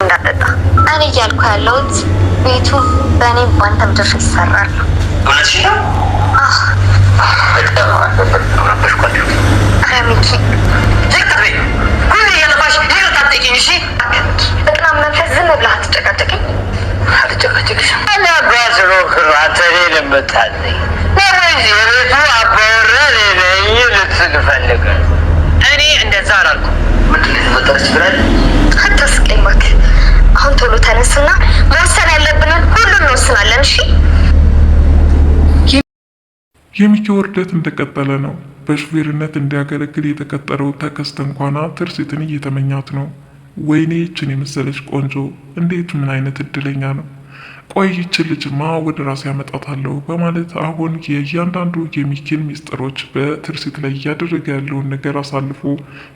እንዳጠጣ እኔ እያልኩ ያለሁት ቤቱ በእኔ ባንተም ድርሻ ይሰራል። እውነትሽ ነው? ሚኪ ዝቅቤ ሁሉ እያለባሽ ይቅርታ ጠይቂኝ። እሺ በቅናም መንፈስ ዝም ብለህ አትጨቃጨቀኝ። አልጨቃጨቅሽም። እኔ አባት ሮክር አንተኔ ልምታለኝ ለወይዚ የቤቱ አባወራ ነኝ ልትል ፈልገ እኔ እንደዛ አላልኩም። ምንድን ነው የተፈጠረች ብላል? አታስቀኝ እባክህ። አሁን ቶሎ ተነስና መወሰን ያለብንን ሁሉም እንወስናለን። እሺ የሚኪ ውርደት እንደቀጠለ ነው። በሹፌርነት እንዲያገለግል የተቀጠረው ተከስተ እንኳን ትርሲትን እየተመኛት ነው። ወይኔ ይችን የመሰለች ቆንጆ እንዴት ምን አይነት እድለኛ ነው። ቆይ ይችን ልጅማ ወደ ራሴ ያመጣታለሁ በማለት አሁን የእያንዳንዱ የሚኪን ሚስጥሮች በትርሲት ላይ እያደረገ ያለውን ነገር አሳልፎ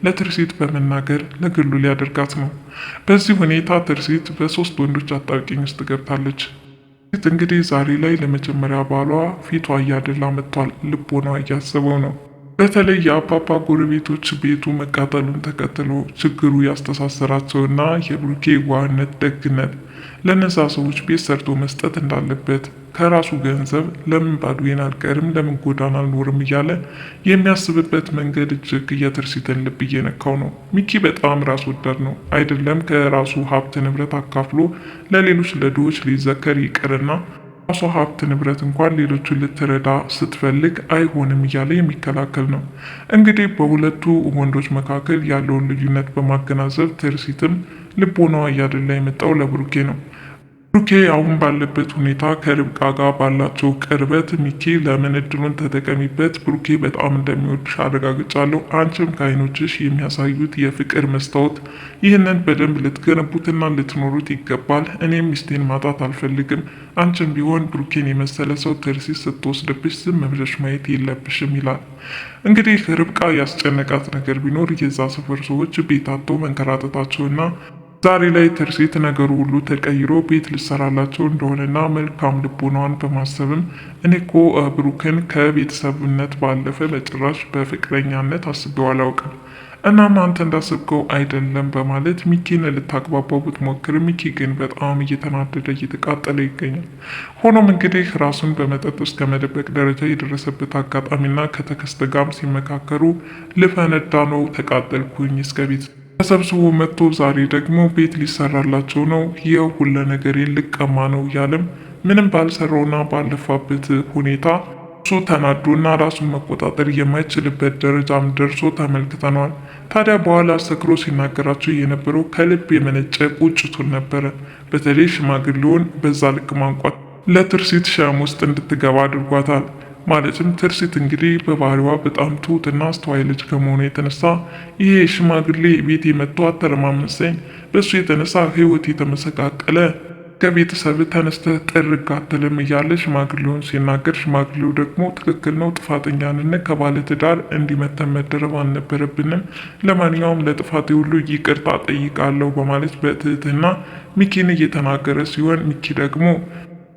ለትርሲት በመናገር ለግሉ ሊያደርጋት ነው። በዚህ ሁኔታ ትርሲት በሶስት ወንዶች አጣብቂኝ ውስጥ ገብታለች። እንግዲህ ዛሬ ላይ ለመጀመሪያ ባሏ ፊቷ እያደላ መጥቷል። ልቦኗ እያሰበው ነው። በተለይ የአፓፓ ጎረቤቶች ቤቱ መቃጠሉን ተከትሎ ችግሩ ያስተሳሰራቸውና የብሩኬ ዋህነት፣ ደግነት ለነዛ ሰዎች ቤት ሰርቶ መስጠት እንዳለበት ከራሱ ገንዘብ ለምን ባዶዬን አልቀርም ለምን ጎዳና አልኖርም እያለ የሚያስብበት መንገድ እጅግ የትርሲትን ልብ እየነካው ነው። ሚኪ በጣም ራስ ወዳድ ነው። አይደለም ከራሱ ሀብት ንብረት አካፍሎ ለሌሎች ለድሆች ሊዘከር ይቅርና ራሷ ሀብት ንብረት እንኳን ሌሎችን ልትረዳ ስትፈልግ አይሆንም እያለ የሚከላከል ነው። እንግዲህ በሁለቱ ወንዶች መካከል ያለውን ልዩነት በማገናዘብ ትርሲትም ልቦናዋ እያደላ የመጣው ለብሩኬ ነው። ብሩኬ አሁን ባለበት ሁኔታ ከርብቃ ጋር ባላቸው ቅርበት ሚኪ ለምን እድሉን ተጠቀሚበት፣ ብሩኬ በጣም እንደሚወድሽ አረጋግጫለሁ። አንቺም ከአይኖችሽ የሚያሳዩት የፍቅር መስታወት፣ ይህንን በደንብ ልትገነቡትና ልትኖሩት ይገባል። እኔም ሚስቴን ማጣት አልፈልግም። አንቺም ቢሆን ብሩኬን የመሰለ ሰው ትርሲት ስትወስድብሽ ዝም ብለሽ ማየት የለብሽም ይላል። እንግዲህ ርብቃ ያስጨነቃት ነገር ቢኖር የዛ ሰፈር ሰዎች ቤት አጥተው መንከራተታቸውና ዛሬ ላይ ትርሲት ነገሩ ሁሉ ተቀይሮ ቤት ልሰራላቸው እንደሆነና መልካም ልቦናዋን በማሰብም እኔ እኮ ብሩክን ከቤተሰብነት ባለፈ በጭራሽ በፍቅረኛነት አስቤው አላውቅም፣ እናም አንተ እንዳስብከው አይደለም በማለት ሚኪን ልታግባባው ብትሞክር ሚኪ ግን በጣም እየተናደደ እየተቃጠለ ይገኛል። ሆኖም እንግዲህ ራሱን በመጠጥ እስከ መደበቅ ደረጃ የደረሰበት አጋጣሚና ከተከስተ ጋርም ሲመካከሩ ልፈነዳ ነው ተቃጠልኩኝ እስከ ቤት ተሰብስቦ መጥቶ ዛሬ ደግሞ ቤት ሊሰራላቸው ነው፣ ይኸው ሁለ ነገሬን ልቀማ ነው እያለም ምንም ባልሰራውና ባለፋበት ሁኔታ እሱ ተናዶና ራሱን መቆጣጠር የማይችልበት ደረጃም ደርሶ ተመልክተነዋል። ታዲያ በኋላ ሰክሮ ሲናገራቸው የነበረው ከልብ የመነጨ ቁጭቱን ነበረ። በተለይ ሽማግሌውን በዛ ልክ ማንቋት ለትርሲት ሸም ውስጥ እንድትገባ አድርጓታል። ማለትም ትርሲት እንግዲህ በባህሪዋ በጣም ትሁትና አስተዋይ ልጅ ከመሆኑ የተነሳ ይሄ ሽማግሌ ቤት መጥቶ አተረማመሰኝ፣ በእሱ የተነሳ ህይወት የተመሰቃቀለ ከቤተሰብ ተነስተ ጥርግ አትልም እያለ ሽማግሌውን ሲናገር፣ ሽማግሌው ደግሞ ትክክል ነው፣ ጥፋተኛንን ከባለ ትዳር እንዲመተን መደረብ አልነበረብንም፣ ለማንኛውም ለጥፋቴ ሁሉ ይቅርታ ጠይቃለሁ በማለት በትህትና ሚኪን እየተናገረ ሲሆን ሚኪ ደግሞ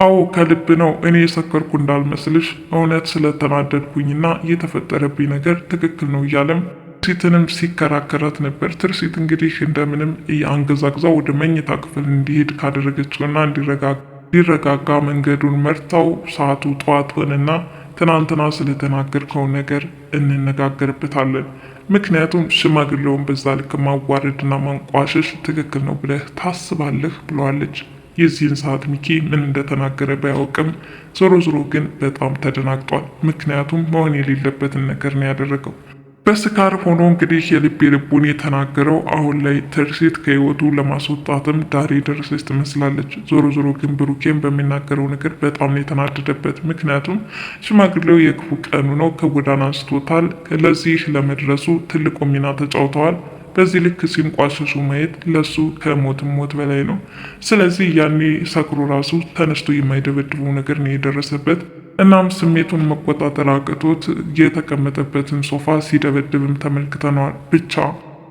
አዎ ከልብ ነው፣ እኔ የሰከርኩ እንዳልመስልሽ እውነት ስለተናደድኩኝና የተፈጠረብኝ ነገር ትክክል ነው እያለም ትርሲትንም ሲከራከራት ነበር። ትርሲት እንግዲህ እንደምንም አንገዛግዛ ወደ መኝታ ክፍል እንዲሄድ ካደረገችውና እንዲረጋጋ መንገዱን መርታው ሰዓቱ ጠዋት ሆነና ትናንትና ስለተናገርከው ነገር እንነጋገርበታለን፣ ምክንያቱም ሽማግሌውን በዛ ልክ ማዋረድና ማንቋሸሽ ትክክል ነው ብለህ ታስባለህ ብለዋለች። የዚህን ሰዓት ሚኪ ምን እንደተናገረ ባያውቅም ዞሮ ዞሮ ግን በጣም ተደናግጧል። ምክንያቱም መሆን የሌለበትን ነገር ነው ያደረገው። በስካር ሆኖ እንግዲህ የልብ ልቡን የተናገረው አሁን ላይ ትርሲት ከህይወቱ ለማስወጣትም ዳር የደረሰች ትመስላለች። ዞሮ ዞሮ ግን ብሩኬን በሚናገረው ነገር በጣም ነው የተናደደበት። ምክንያቱም ሽማግሌው የክፉ ቀኑ ነው፣ ከጎዳና አንስቶታል። ለዚህ ለመድረሱ ትልቁ ሚና ተጫውተዋል። በዚህ ልክ ሲንቋሸሹ ማየት ለሱ ከሞትም ሞት በላይ ነው። ስለዚህ ያኔ ሰክሮ ራሱ ተነስቶ የማይደበድበው ነገር ነው የደረሰበት። እናም ስሜቱን መቆጣጠር አቅቶት የተቀመጠበትን ሶፋ ሲደበድብም ተመልክተነዋል። ብቻ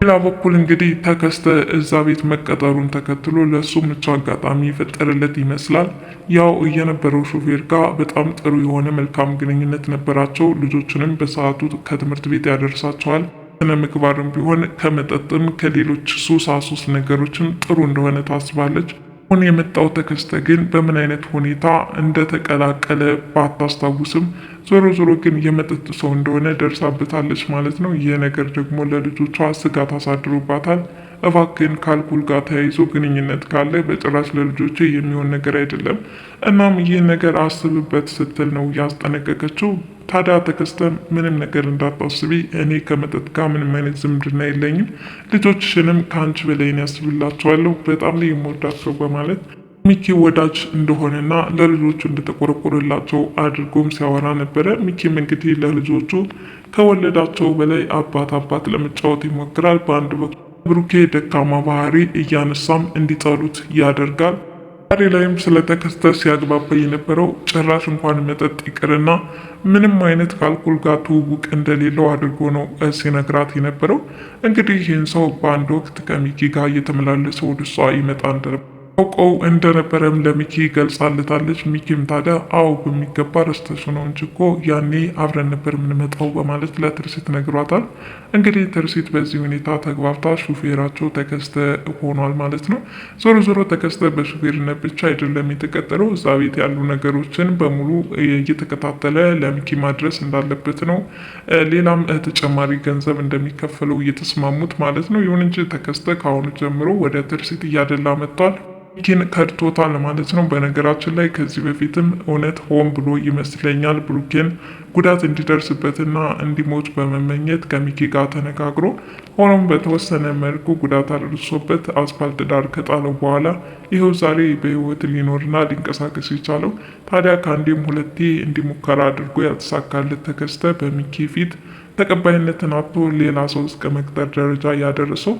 ሌላ በኩል እንግዲህ ተከስተ እዛ ቤት መቀጠሩን ተከትሎ ለሱ ምቹ አጋጣሚ የፈጠረለት ይመስላል። ያው የነበረው ሾፌር ጋር በጣም ጥሩ የሆነ መልካም ግንኙነት ነበራቸው። ልጆቹንም በሰዓቱ ከትምህርት ቤት ያደርሳቸዋል። ስነ ምግባርም ቢሆን ከመጠጥም ከሌሎች ሱስ ነገሮችም ጥሩ እንደሆነ ታስባለች። አሁን የመጣው ተከስተ ግን በምን አይነት ሁኔታ እንደተቀላቀለ ባታስታውስም ዞሮ ዞሮ ግን የመጠጥ ሰው እንደሆነ ደርሳበታለች ማለት ነው። ይህ ነገር ደግሞ ለልጆቿ ስጋት አሳድሮባታል። እባክን ከአልኮል ጋር ተያይዞ ግንኙነት ካለ በጭራሽ ለልጆች የሚሆን ነገር አይደለም። እናም ይህ ነገር አስብበት ስትል ነው ያስጠነቀቀችው። ታዲያ ተከስተ ምንም ነገር እንዳታስቢ፣ እኔ ከመጠጥ ጋር ምንም አይነት ዝምድና የለኝም፣ ልጆችሽንም ከአንቺ በላይ ያስብላቸዋለሁ፣ በጣም ላይ የምወዳቸው በማለት ሚኪ ወዳጅ እንደሆነና ለልጆቹ እንደተቆረቆረላቸው አድርጎም ሲያወራ ነበረ። ሚኪም እንግዲህ ለልጆቹ ከወለዳቸው በላይ አባት ለመጫወት ይሞክራል። በአንድ በኩል ብሩኬ ደካማ ባህሪ እያነሳም እንዲጠሉት ያደርጋል። ዛሬ ላይም ስለተከስተ ሲያግባባ የነበረው ጭራሽ እንኳን መጠጥ ይቅርና ምንም አይነት ከአልኮል ጋር ትውውቅ እንደሌለው አድርጎ ነው ሲነግራት የነበረው። እንግዲህ ይህን ሰው በአንድ ወቅት ከሚኪ ጋር እየተመላለሰ ወደ እሷ ይመጣ አውቀው እንደነበረም ለሚኪ ገልጻለታለች። ሚኪም ታዲያ አዎ በሚገባ ረስተሽ ነው እንጂ እኮ ያኔ አብረን ነበር የምንመጣው በማለት ለትርሲት ነግሯታል። እንግዲህ ትርሲት በዚህ ሁኔታ ተግባብታ ሹፌራቸው ተከስተ ሆኗል ማለት ነው። ዞሮ ተከስተ በሹፌርነት ብቻ አይደለም የተቀጠረው፣ እዛ ቤት ያሉ ነገሮችን በሙሉ እየተከታተለ ለሚኪ ማድረስ እንዳለበት ነው። ሌላም ተጨማሪ ገንዘብ እንደሚከፈለው እየተስማሙት ማለት ነው። ይሁን እንጂ ተከስተ ከአሁኑ ጀምሮ ወደ ትርሲት እያደላ መጥቷል። ሚኪን ከድቶታል ማለት ነው። በነገራችን ላይ ከዚህ በፊትም እውነት ሆን ብሎ ይመስለኛል ብሩኬን ጉዳት እንዲደርስበትና እንዲሞት በመመኘት ከሚኪ ጋር ተነጋግሮ ሆኖም በተወሰነ መልኩ ጉዳት አድርሶበት አስፋልት ዳር ከጣለው በኋላ ይኸው ዛሬ በህይወት ሊኖርና ሊንቀሳቀስ የቻለው። ታዲያ ከአንዴም ሁለቴ እንዲሙከራ አድርጎ ያልተሳካለት ተከስተ በሚኪ ፊት ተቀባይነትን አጥቶ ሌላ ሰው እስከ መቅጠር ደረጃ ያደረሰው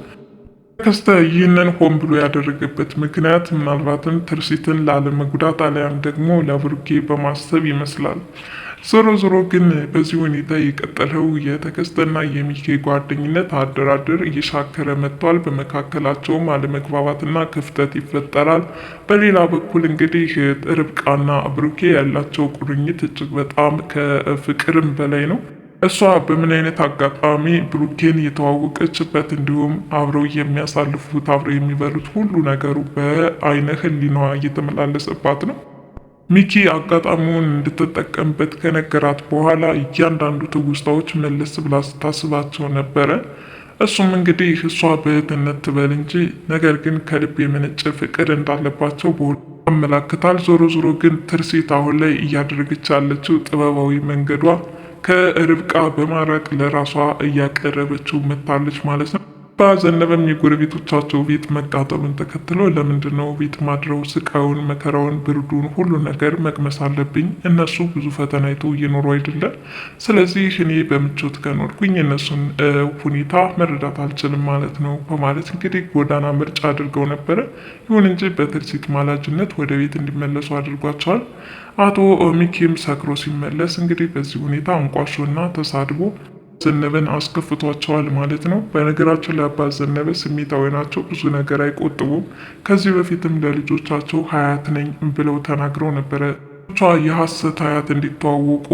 ተከስተ ይህንን ሆን ብሎ ያደረገበት ምክንያት ምናልባትም ትርሲትን ላለመጉዳት አሊያም ደግሞ ለብሩኬ በማሰብ ይመስላል። ዞሮ ግን በዚህ ሁኔታ የቀጠለው የተከስተና የሚኪ ጓደኝነት አደራደር እየሻከረ መጥቷል። በመካከላቸውም አለመግባባትና ክፍተት ይፈጠራል። በሌላ በኩል እንግዲህ ርብቃና ብሩኬ ያላቸው ቁርኝት እጅግ በጣም ከፍቅርም በላይ ነው። እሷ በምን አይነት አጋጣሚ ብሩኬን የተዋወቀችበት እንዲሁም አብረው የሚያሳልፉት አብረው የሚበሉት ሁሉ ነገሩ በአይነ ህሊናዋ እየተመላለሰባት ነው። ሚኪ አጋጣሚውን እንድትጠቀምበት ከነገራት በኋላ እያንዳንዱ ትውስታዎች መለስ ብላ ስታስባቸው ነበረ። እሱም እንግዲህ እሷ በእህትነት ትበል እንጂ ነገር ግን ከልብ የመነጨ ፍቅር እንዳለባቸው ያመላክታል። ዞሮ ግን ትርሲት አሁን ላይ እያደረገች ያለችው ጥበባዊ መንገዷ ከርብቃ በማራቅ ለራሷ እያቀረበችው መታለች ማለት ነው። በዘነበም የጎረቤቶቻቸው ቤት መቃጠሉን ተከትሎ ለምንድን ነው ቤት ማድረው? ስቃዩን፣ መከራውን፣ ብርዱን ሁሉ ነገር መቅመስ አለብኝ። እነሱ ብዙ ፈተና አይቶ እየኖሩ አይደለም። ስለዚህ እኔ በምቾት ከኖርኩኝ የእነሱን ሁኔታ መረዳት አልችልም ማለት ነው በማለት እንግዲህ ጎዳና ምርጫ አድርገው ነበረ። ይሁን እንጂ በትርሲት ማላጅነት ወደ ቤት እንዲመለሱ አድርጓቸዋል። አቶ ሚኪም ሰክሮ ሲመለስ እንግዲህ በዚህ ሁኔታ አንቋሾና ተሳድቦ ዘነበን አስከፍቷቸዋል ማለት ነው። በነገራቸው ላይ አባት ዘነበ ስሜታዊ ናቸው፣ ብዙ ነገር አይቆጥቡም። ከዚህ በፊትም ለልጆቻቸው ሀያት ነኝ ብለው ተናግረው ነበረ። የሀሰት ሀያት እንዲተዋወቁ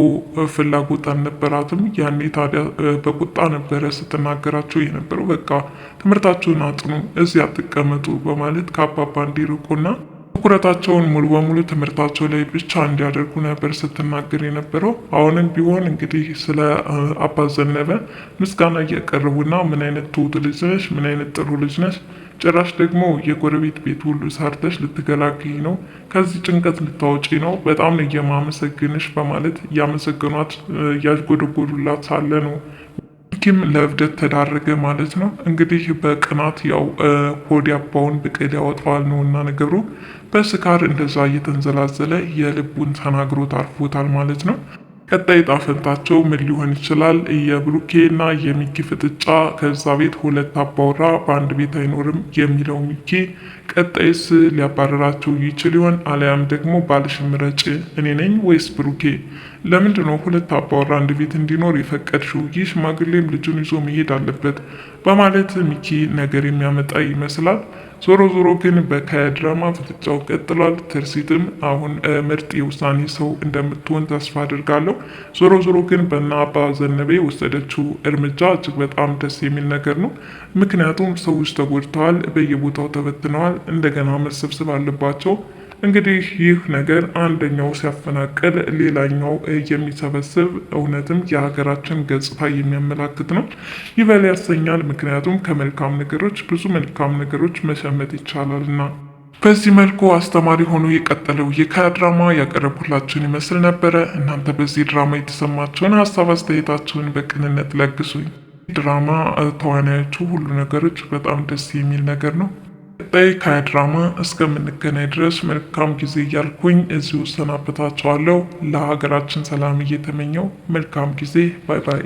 ፍላጎት አልነበራትም። ያኔ ታዲያ በቁጣ ነበረ ስትናገራቸው የነበረው። በቃ ትምህርታቸውን አጥኑ፣ እዚህ አትቀመጡ በማለት ከአባባ እንዲርቁና ትኩረታቸውን ሙሉ በሙሉ ትምህርታቸው ላይ ብቻ እንዲያደርጉ ነበር ስትናገር የነበረው። አሁንም ቢሆን እንግዲህ ስለ አባት ዘነበ ምስጋና እያቀረቡና ምን አይነት ትሁት ልጅ ነሽ፣ ምን አይነት ጥሩ ልጅ ነሽ፣ ጭራሽ ደግሞ የጎረቤት ቤት ሁሉ ሰርተሽ ልትገላግኝ ነው፣ ከዚህ ጭንቀት ልታወጪ ነው፣ በጣም ነው የማመሰግንሽ በማለት እያመሰገኗት እያጎደጎዱላት ሳለ ነው ሚኪም ለእብደት ተዳረገ ማለት ነው። እንግዲህ በቅናት ያው ሆድ ያባውን ብቅል ያወጣዋል ነው እና ነገሩ በስካር እንደዛ እየተንዘላዘለ የልቡን ተናግሮ ታርፎታል ማለት ነው። ቀጣይ ጣፈንታቸው ምን ሊሆን ይችላል? የብሩኬና የሚኪ ፍጥጫ፣ ከዛ ቤት ሁለት አባወራ በአንድ ቤት አይኖርም የሚለው ሚኪ ቀጣይስ ሊያባረራቸው ይችል ይሆን? አሊያም ደግሞ ባልሽ ምረጭ፣ እኔ ነኝ ወይስ ብሩኬ? ለምንድን ነው ሁለት አባወራ አንድ ቤት እንዲኖር የፈቀድሽው? ይህ ሽማግሌም ልጁን ይዞ መሄድ አለበት በማለት ሚኪ ነገር የሚያመጣ ይመስላል። ዞሮ ዞሮ ግን በካያ ድራማ ፍጥጫው ቀጥሏል። ትርሲትም አሁን ምርጥ የውሳኔ ሰው እንደምትሆን ተስፋ አድርጋለሁ። ዞሮ ዞሮ ግን በእነ አባ ዘነበ የወሰደችው እርምጃ እጅግ በጣም ደስ የሚል ነገር ነው። ምክንያቱም ሰዎች ተጎድተዋል፣ በየቦታው ተበትነዋል፣ እንደገና መሰብሰብ አለባቸው። እንግዲህ ይህ ነገር አንደኛው ሲያፈናቅል ሌላኛው የሚሰበስብ እውነትም የሀገራችን ገጽታ የሚያመላክት ነው። ይበል ያሰኛል። ምክንያቱም ከመልካም ነገሮች ብዙ መልካም ነገሮች መሸመት ይቻላልና። በዚህ መልኩ አስተማሪ ሆኖ የቀጠለው የካያ ድራማ ያቀረብኩላችሁን ይመስል ነበረ። እናንተ በዚህ ድራማ የተሰማችሁን ሀሳብ አስተያየታችሁን በቅንነት ለግሱኝ። ድራማ ተዋናዮቹ ሁሉ ነገሮች በጣም ደስ የሚል ነገር ነው። ቀጣይ ካያ ድራማ እስከምንገናኝ ድረስ መልካም ጊዜ እያልኩኝ እዚሁ ሰናበታችኋለሁ። ለሀገራችን ሰላም እየተመኘው መልካም ጊዜ። ባይ ባይ።